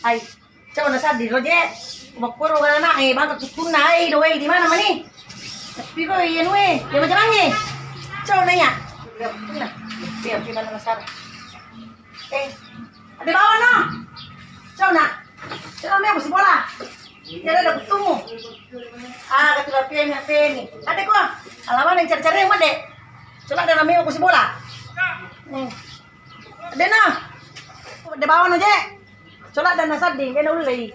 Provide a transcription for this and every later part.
Ay, cak na sad di roje. Makpuro ka na bangka tukun na ay doy di mana mani? Tapi ko yan we, di macam mana? Cak na ya. Biar kita na sad. Ada bawa no. Cak na. Cak na mo si bola. Ya ada ketemu. Ketua PM. Ada ko. Alaman yang cari-cari yang mana? Coba ada namanya aku si bola. Ada na. Ada bawa no je. Coba ada nasad ding, dia uli.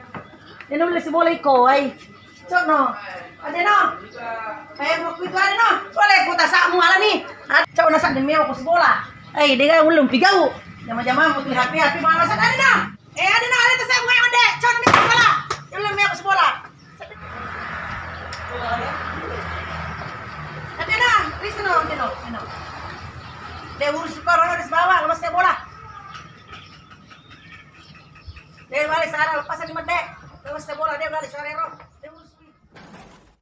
Dia uli si bola iko ay. Cok no. Ada no. Kayak waktu itu ada no. Boleh ku tasak mu ala ni. Cok nasad ding aku si bola. Ay, dia ulum pigau. Jama-jama mau HP mana nasad ada no. Ada no, ada tasak mu ode. Cok ni bola. Ulum aku si bola. Ada no. Listen no. Dia urus corona di bawah, lepas saya bola. Dia balik sana lepasan di medek. Lepas saya bola dia balik sore roh.